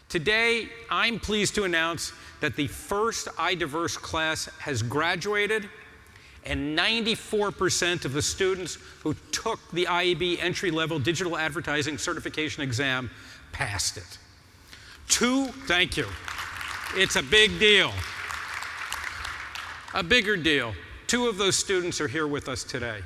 Today, I'm pleased to announce that the first iDiverse class has graduated, and 94% of the students who took the IAB entry-level digital advertising certification exam passed it. Thank you. It's a big deal. A bigger deal. 2 of those students are here with us today.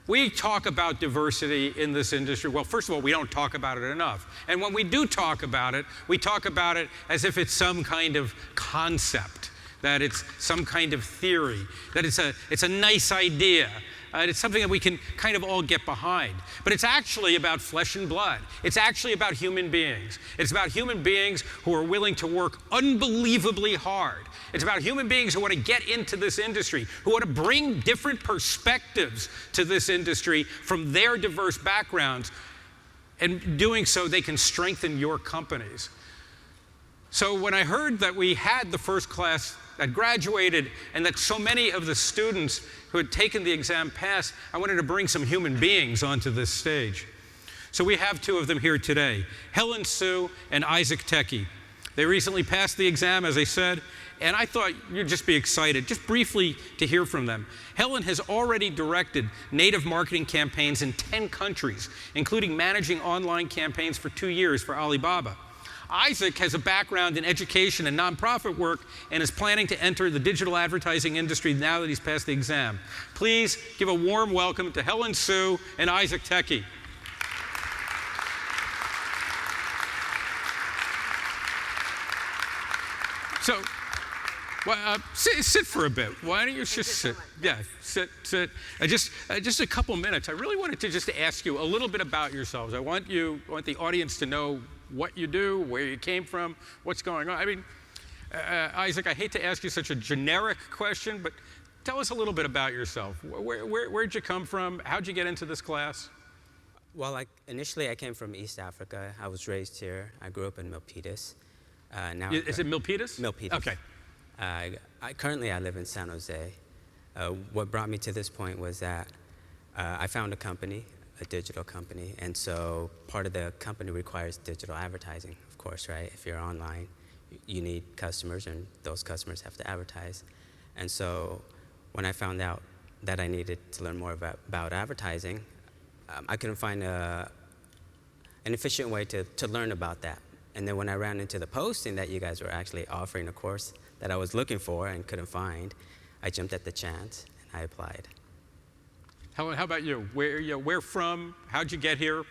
We talk about diversity in this industry. Well, first of all, we don't talk about it enough. And when we do talk about it, we talk about it as if it's some kind of concept, that it's some kind of theory, that it's a nice idea. It's something that we can kind of all get behind. But it's actually about flesh and blood. It's actually about human beings. It's about human beings who are willing to work unbelievably hard. It's about human beings who want to get into this industry, who want to bring different perspectives to this industry from their diverse backgrounds. And doing so, they can strengthen your companies. So when I heard that we had the first class that graduated and that so many of the students who had taken the exam passed, I wanted to bring some human beings onto this stage. So we have 2 of them here today, Helen Sue and Isaac Teckie. They recently passed the exam, as I said, and I thought you'd just be excited, just briefly, to hear from them. Helen has already directed native marketing campaigns in 10 countries, including managing online campaigns for 2 years for Alibaba. Isaac has a background in education and nonprofit work and is planning to enter the digital advertising industry now that he's passed the exam. Please give a warm welcome to Helen Sue and Isaac Teckie. So, sit for a bit. Why don't you just sit? Yeah, sit. Just a couple minutes. I really wanted to just ask you a little bit about yourselves. I want the audience to know what you do, where you came from, what's going on. I mean, Isaac, I hate to ask you such a generic question, but tell us a little bit about yourself. Where'd you come from? How'd you get into this class? Well, initially I came from East Africa. I was raised here. I grew up in Milpitas. Is it Milpitas? Milpitas. Okay. Currently I live in San Jose. What brought me to this point was that I found a company, a digital company, and so part of the company requires digital advertising, of course, right? If you're online, you need customers, and those customers have to advertise. And so when I found out that I needed to learn more about advertising, I couldn't find an efficient way to learn about that. And then when I ran into the posting that you guys were actually offering a course that I was looking for and couldn't find, I jumped at the chance and I applied. Helen, how about you? Where from? How'd you get here?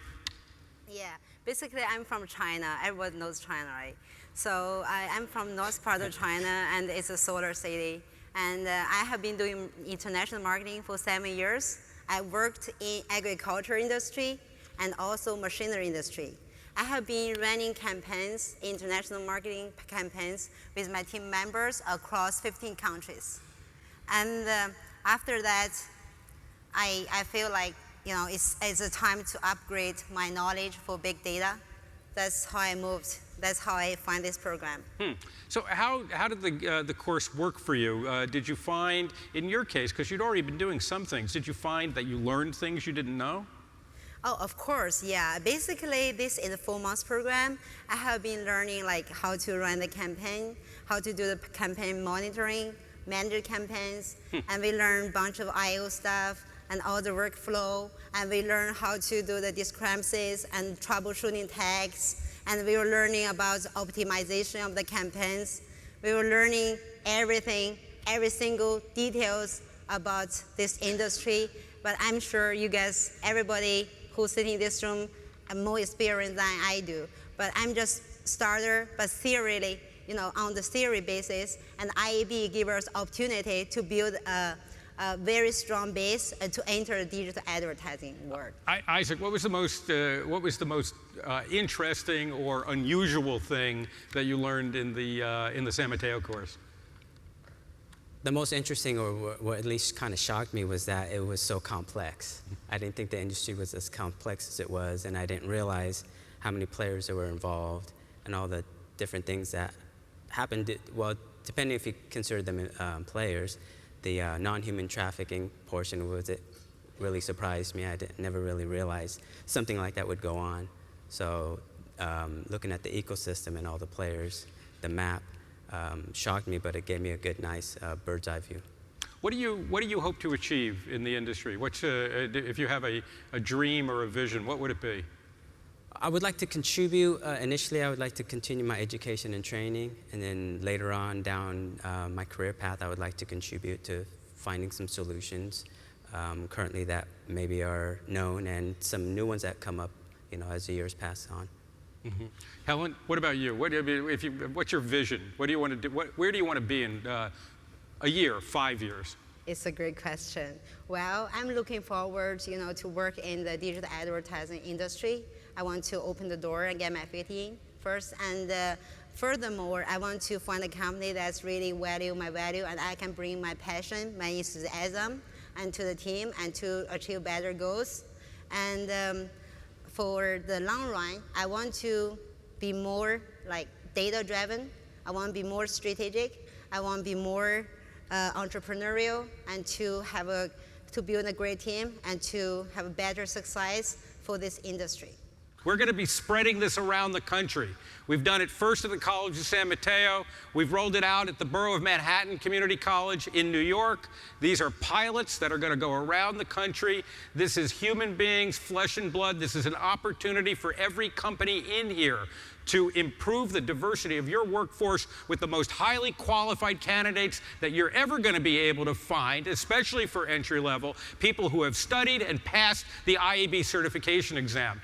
Yeah, basically I'm from China. Everyone knows China, right? So I'm from north part of China, and it's a solar city. And I have been doing international marketing for 7 years. I worked in agriculture industry and also machinery industry. I have been running campaigns, international marketing campaigns, with my team members across 15 countries. And after that, I feel like it's a time to upgrade my knowledge for big data. That's how I moved. That's how I find this program. So how did the course work for you? Did you find, in your case, because you'd already been doing some things, did you find that you learned things you didn't know? Oh, of course, yeah. Basically, this is a 4-month program. I have been learning how to run the campaign, how to do the campaign monitoring, manage campaigns, and we learn a bunch of I/O stuff and all the workflow, and we learn how to do the discrepancies and troubleshooting tags, and we were learning about optimization of the campaigns. We were learning everything, every single details about this industry, but I'm sure you guys, everybody who's sitting in this room, have more experience than I do. But I'm just starter, but theoretically, on the theory basis, and IAB gives us opportunity to build a very strong base to enter the digital advertising world. Isaac, what was the most interesting or unusual thing that you learned in the San Mateo course? The most interesting, or what at least kind of shocked me, was that it was so complex. I didn't think the industry was as complex as it was, and I didn't realize how many players there were involved and all the different things that happened. Well, depending if you consider them players, the non-human trafficking portion was it really surprised me. I never really realized something like that would go on. So looking at the ecosystem and all the players, the map shocked me, but it gave me a good, nice bird's eye view. What do you hope to achieve in the industry? What's if you have a dream or a vision, what would it be? I would like to contribute. Initially, I would like to continue my education and training, and then later on down my career path, I would like to contribute to finding some solutions currently that maybe are known, and some new ones that come up, as the years pass on. Mm-hmm. Helen, what about you? What's your vision? What do you want to do? Where do you want to be in a year, 5 years? It's a great question. Well, I'm looking forward, to work in the digital advertising industry. I want to open the door and get my feet in first, and furthermore, I want to find a company that's really value my value, and I can bring my passion, my enthusiasm, and to the team, and to achieve better goals. And for the long run, I want to be more data-driven. I want to be more strategic. I want to be more entrepreneurial, and to build a great team and to have a better success for this industry. We're going to be spreading this around the country. We've done it first at the College of San Mateo. We've rolled it out at the Borough of Manhattan Community College in New York. These are pilots that are going to go around the country. This is human beings, flesh and blood. This is an opportunity for every company in here to improve the diversity of your workforce with the most highly qualified candidates that you're ever going to be able to find, especially for entry level, people who have studied and passed the IAB certification exam.